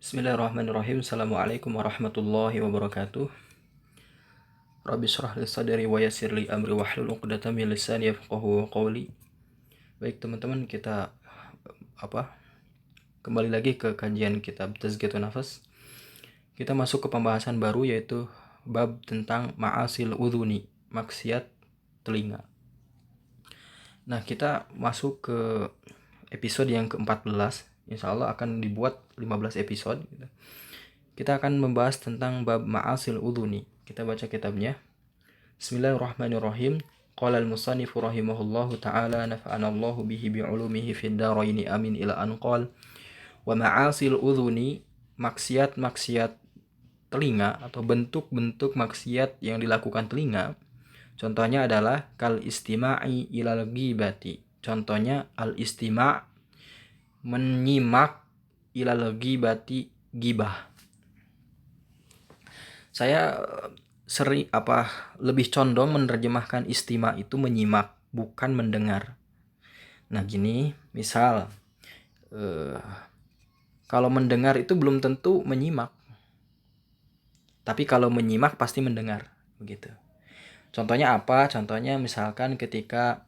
Bismillahirrahmanirrahim. Assalamualaikum warahmatullahi wabarakatuh. Rabbi shrah li sadri wa yassir li amri wahlul 'uqdatam min lisani yafqahu qawli. Baik teman-teman, kita kembali lagi ke kajian kitab Tazkiyatun Nafas. Kita masuk ke pembahasan baru, yaitu bab tentang ma'asil udhuni, maksiat telinga. Nah, kita masuk ke episode yang ke-14. Insya Allah akan dibuat 15 episode gitu. Kita akan membahas tentang bab ma'asil udhuni. Kita baca kitabnya. Bismillahirrahmanirrahim. Qala al-musannifu rahimahullahu ta'ala nafa'ana Allahu bihi bi'ulumihi fid dharaini amin ila an qala wa ma'asil udhuni, maksiat-maksiat telinga atau bentuk-bentuk maksiat yang dilakukan telinga. Contohnya adalah kal istima'i ilal ghibati. Contohnya al-istima' menyimak ilal ghibati, gibah. Saya lebih condong menerjemahkan istima itu menyimak, bukan mendengar. Nah gini, misal kalau mendengar itu belum tentu menyimak, tapi kalau menyimak pasti mendengar, begitu. Contohnya apa? Contohnya misalkan ketika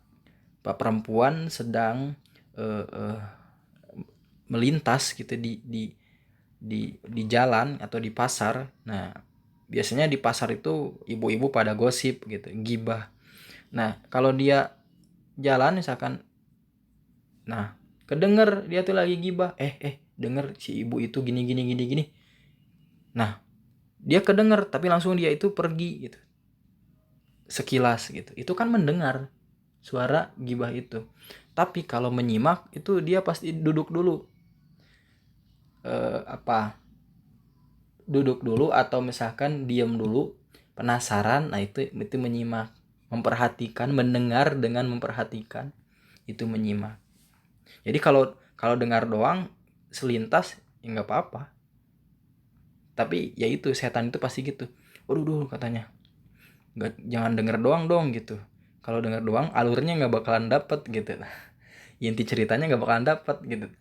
Pak perempuan sedang melintas gitu di jalan atau di pasar. Nah, biasanya di pasar itu ibu-ibu pada gosip gitu, gibah. Nah, kalau dia jalan misalkan, nah, kedenger dia tuh lagi gibah, denger si ibu itu gini. Nah, dia kedenger tapi langsung dia itu pergi gitu. Sekilas gitu. Itu kan mendengar suara gibah itu. Tapi kalau menyimak itu dia pasti duduk dulu. Duduk dulu atau misalkan diam dulu, penasaran. Nah itu menyimak, memperhatikan, mendengar dengan memperhatikan, itu menyimak. Jadi kalau dengar doang selintas ya nggak apa-apa, tapi ya itu setan itu pasti gitu. Waduh katanya, jangan denger doang dong gitu. Kalau denger doang alurnya nggak bakalan dapet gitu, inti ceritanya nggak bakalan dapet gitu.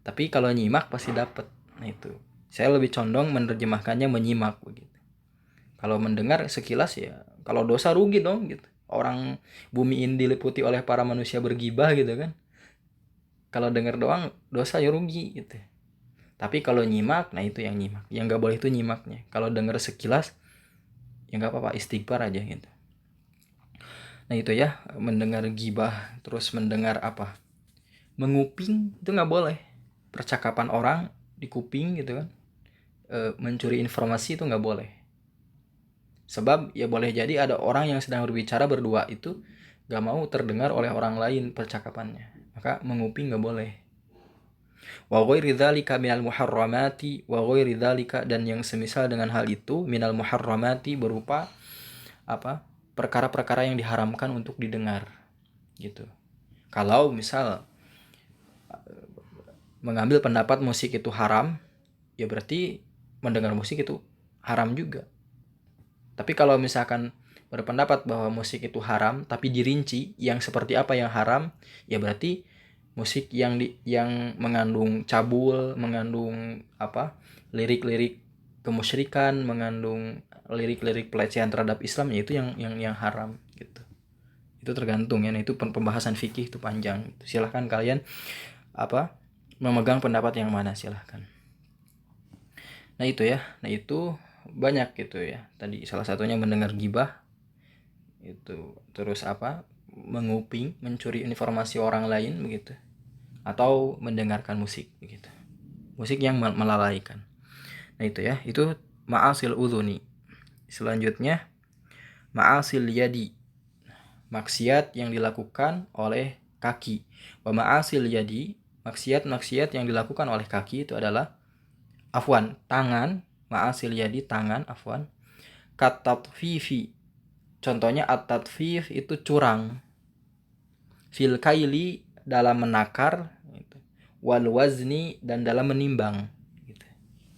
Tapi kalau nyimak pasti dapet. Nah itu saya lebih condong menerjemahkannya menyimak begitu. Kalau mendengar sekilas ya, kalau dosa rugi dong gitu. Orang bumi ini diliputi oleh para manusia bergibah gitu kan. Kalau dengar doang dosa ya rugi gitu. Tapi kalau nyimak, nah itu yang nyimak. Yang nggak boleh itu nyimaknya. Kalau dengar sekilas ya nggak apa-apa, istighfar aja gitu. Nah itu ya, mendengar gibah, terus mendengar menguping itu nggak boleh. Percakapan orang di kuping gitu kan. Mencuri informasi itu nggak boleh. Sebab ya boleh jadi ada orang yang sedang berbicara berdua itu gak mau terdengar oleh orang lain percakapannya. Maka menguping gak boleh. Wa ghairi dzalika minal muharramati, wa ghairi dzalika, dan yang semisal dengan hal itu, minal muharramati berupa perkara-perkara yang diharamkan untuk didengar gitu. Kalau misal mengambil pendapat musik itu haram, ya berarti mendengar musik itu haram juga. Tapi kalau misalkan berpendapat bahwa musik itu haram tapi dirinci yang seperti apa yang haram, ya berarti musik yang mengandung cabul, mengandung lirik-lirik kemusyrikan, mengandung lirik-lirik pelecehan terhadap Islam, ya itu yang haram gitu. Itu tergantung ya, itu pembahasan fikih itu panjang. Silahkan kalian memegang pendapat yang mana, silahkan. Nah itu ya, banyak gitu ya. Tadi salah satunya mendengar gibah, itu terus menguping, mencuri informasi orang lain begitu, atau mendengarkan musik begitu, musik yang melalaikan. Nah itu ya, itu ma'asil udhuni. Selanjutnya ma'asil yadi, maksiat yang dilakukan oleh kaki. Wa ma'asil yadi, maksiat yang dilakukan oleh kaki itu adalah tangan. Ma'asil yadi, tangan, katatfifi. Contohnya at-tatfif itu curang. Fil kaili, dalam menakar gitu. Wal wazni, dan dalam menimbang gitu.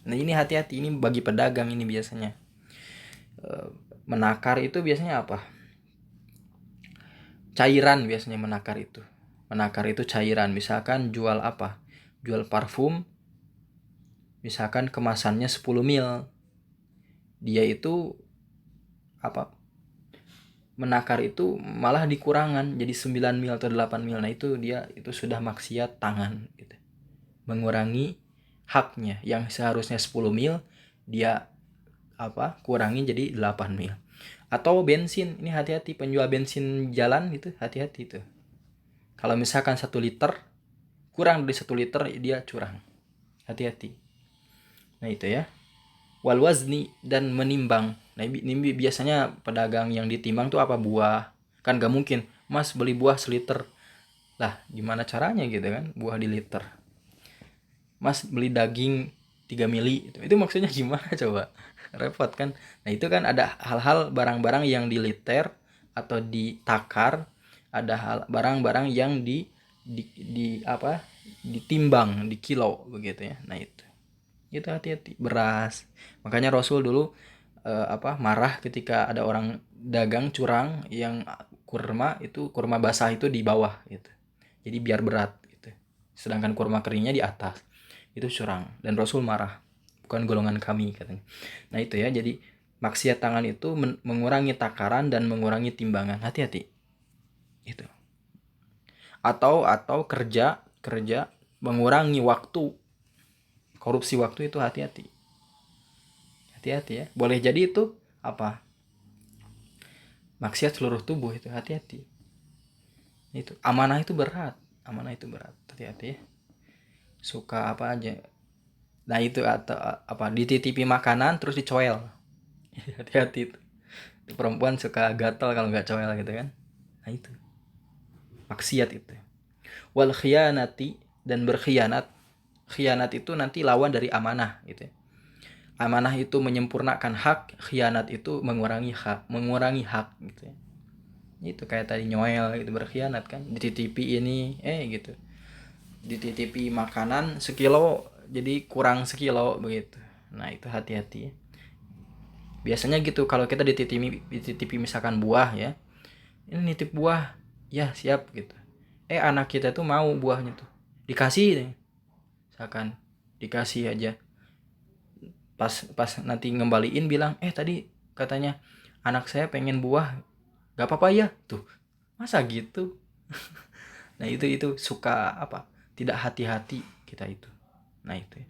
Nah ini hati-hati, ini bagi pedagang ini biasanya. Menakar itu biasanya apa? Cairan biasanya menakar itu. Menakar itu cairan. Misalkan jual Jual parfum. misalkan kemasannya 10 mil, dia itu apa, menakar itu malah dikurangan jadi 9 mil atau 8 mil. Nah itu dia itu sudah maksiat tangan gitu. Mengurangi haknya yang seharusnya 10 mil dia kurangi jadi 8 mil. Atau bensin, ini hati-hati penjual bensin jalan gitu, hati-hati tuh. Kalau misalkan 1 liter kurang dari 1 liter dia curang. Hati-hati. Nah itu ya. Wal wazni, dan menimbang. Nah ini biasanya pedagang yang ditimbang tuh apa, buah. Kan gak mungkin Mas beli buah seliter. Lah gimana caranya gitu kan, buah di liter. Mas beli daging 3 mili, itu maksudnya gimana coba. Repot kan. Nah itu kan ada hal-hal barang-barang yang di liter atau ditakar, ada hal barang-barang yang ditimbang di kilo begitu ya. Nah itu hati-hati. Beras, makanya Rasul dulu marah ketika ada orang dagang curang yang kurma basah itu di bawah gitu, jadi biar berat gitu, sedangkan kurma keringnya di atas, itu curang dan Rasul marah, bukan golongan kami katanya. Nah itu ya, jadi maksiat tangan itu mengurangi takaran dan mengurangi timbangan, hati-hati itu. Atau kerja mengurangi waktu, korupsi waktu itu hati-hati ya. Boleh jadi itu maksiat seluruh tubuh, itu hati-hati. Itu amanah itu berat, hati-hati ya. Suka apa aja. Nah itu, atau dititipi makanan terus dicoel. Hati-hati itu perempuan suka gatal kalau nggak coel gitu kan. Nah itu maksiat itu. Wal khiyanati, dan berkhianat. Khianat itu nanti lawan dari amanah gitu ya. Amanah itu menyempurnakan hak, khianat itu mengurangi hak gitu ya. Itu kayak tadi nyoel gitu, berkhianat kan, dititipi ini gitu, dititipi makanan sekilo jadi kurang sekilo begitu. Nah itu hati-hati ya. Biasanya gitu kalau kita dititipi misalkan buah ya, ini nitip buah ya, siap gitu. Anak kita tuh mau buahnya tuh dikasih deh, misalkan dikasih aja, pas nanti ngembaliin bilang tadi katanya anak saya pengen buah, gak apa-apa ya tuh, masa gitu. Nah itu suka tidak hati-hati kita itu. Nah itu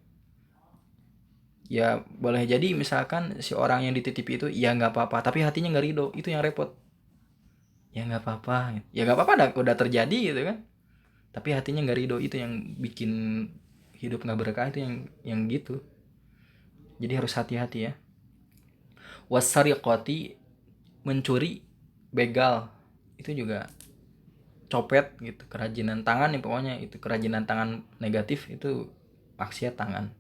ya, boleh jadi misalkan si orang yang dititipi itu ya nggak apa-apa tapi hatinya nggak ridho, itu yang repot. Ya nggak apa-apa, udah terjadi gitu kan, tapi hatinya nggak ridho, itu yang bikin hidup nggak berkah, itu yang gitu. Jadi harus hati-hati ya. Wasariqati, mencuri, begal, itu juga copet gitu, kerajinan tangan nih pokoknya, itu kerajinan tangan negatif, itu maksiat tangan.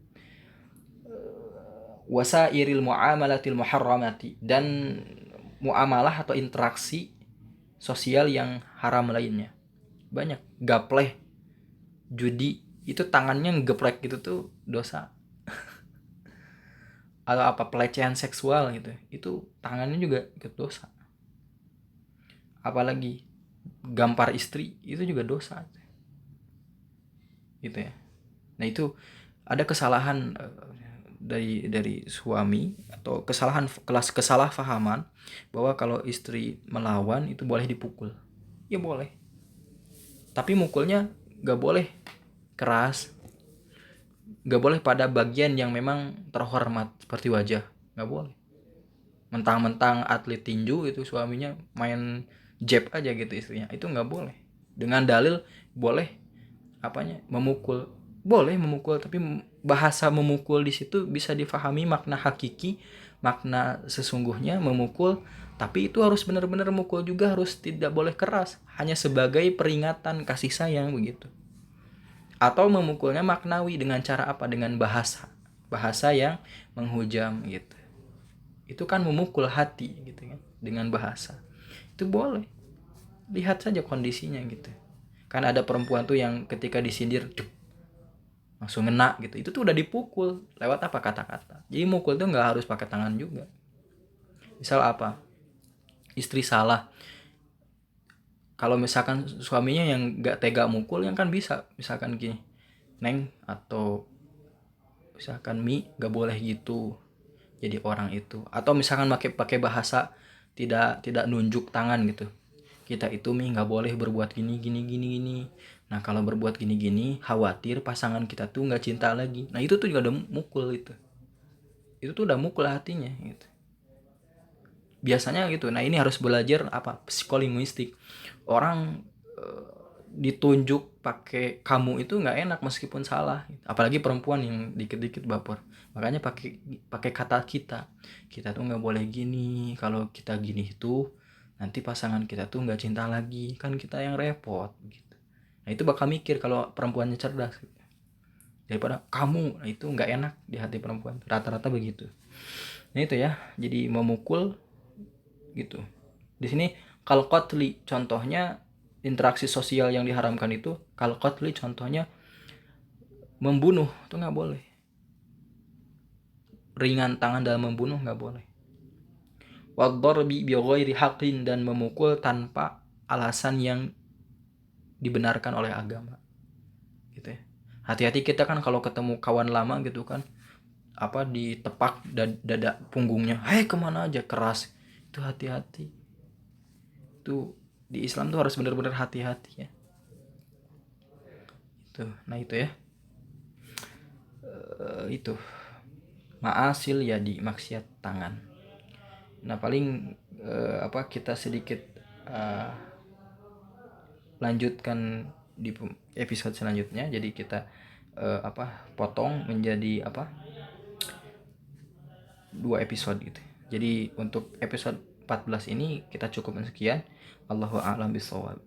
Wasairil muamalatil muharramati, dan muamalah atau interaksi sosial yang haram lainnya. Banyak, gapleh, judi, itu tangannya ngegeprek gitu tuh dosa. Atau pelecehan seksual gitu, itu tangannya juga ikut dosa. Apalagi gampar istri, itu juga dosa gitu ya. Nah itu ada kesalahan dari suami, atau kesalahpahaman bahwa kalau istri melawan itu boleh dipukul. Ya boleh, tapi mukulnya gak boleh keras, gak boleh pada bagian yang memang terhormat seperti wajah, gak boleh. Mentang-mentang atlet tinju itu suaminya main jab aja gitu istrinya, itu gak boleh. Dengan dalil boleh memukul, boleh memukul, tapi bahasa memukul di situ bisa difahami makna hakiki, makna sesungguhnya memukul, tapi itu harus benar-benar memukul juga, harus tidak boleh keras, hanya sebagai peringatan kasih sayang begitu. Atau memukulnya maknawi dengan cara dengan bahasa yang menghujam gitu, itu kan memukul hati gitu kan, dengan bahasa itu boleh. Lihat saja kondisinya gitu. Kan ada perempuan tuh yang ketika disindir langsung ngena gitu, itu tuh udah dipukul lewat kata-kata. Jadi mukul tuh nggak harus pakai tangan juga. Misal istri salah, kalau misalkan suaminya yang nggak tega mukul, yang kan bisa misalkan gini, neng, atau Misalkan mi gak boleh gitu jadi orang itu, atau misalkan pakai bahasa tidak nunjuk tangan gitu, kita itu mi nggak boleh berbuat gini gini gini gini. Nah kalau berbuat gini gini khawatir pasangan kita tuh nggak cinta lagi. Nah itu tuh juga udah mukul itu tuh udah mukul hatinya gitu biasanya gitu. Nah ini harus belajar apa, psikolinguistik. Orang ditunjuk pakai kamu itu nggak enak meskipun salah, apalagi perempuan yang dikit-dikit baper. Makanya pakai pakai kata kita tuh nggak boleh gini, kalau kita gini itu nanti pasangan kita tuh nggak cinta lagi, kan kita yang repot gitu. Nah itu bakal mikir kalau perempuannya cerdas gitu. Daripada kamu, nah itu nggak enak di hati perempuan, rata-rata begitu. Nah itu ya, jadi memukul gitu. Di sini kalau qatli contohnya interaksi sosial yang diharamkan itu, kalau qatli contohnya membunuh itu nggak boleh. Ringan tangan dalam membunuh nggak boleh. Waddarbi bighairi haqqin, dan memukul tanpa alasan yang dibenarkan oleh agama. Gitu ya. Hati-hati kita kan kalau ketemu kawan lama gitu kan, apa ditepak dada punggungnya, hei kemana aja, keras. Itu hati-hati. Itu di Islam tuh harus benar-benar hati-hati ya. Itu, nah itu ya. Itu ma'asil yadi, maksiat tangan. Nah paling apa kita sedikit eh, lanjutkan di episode selanjutnya. Jadi kita apa potong menjadi apa 2 episode gitu. Jadi untuk episode 14 ini kita cukupkan sekian. Allahu a'lam bishawab.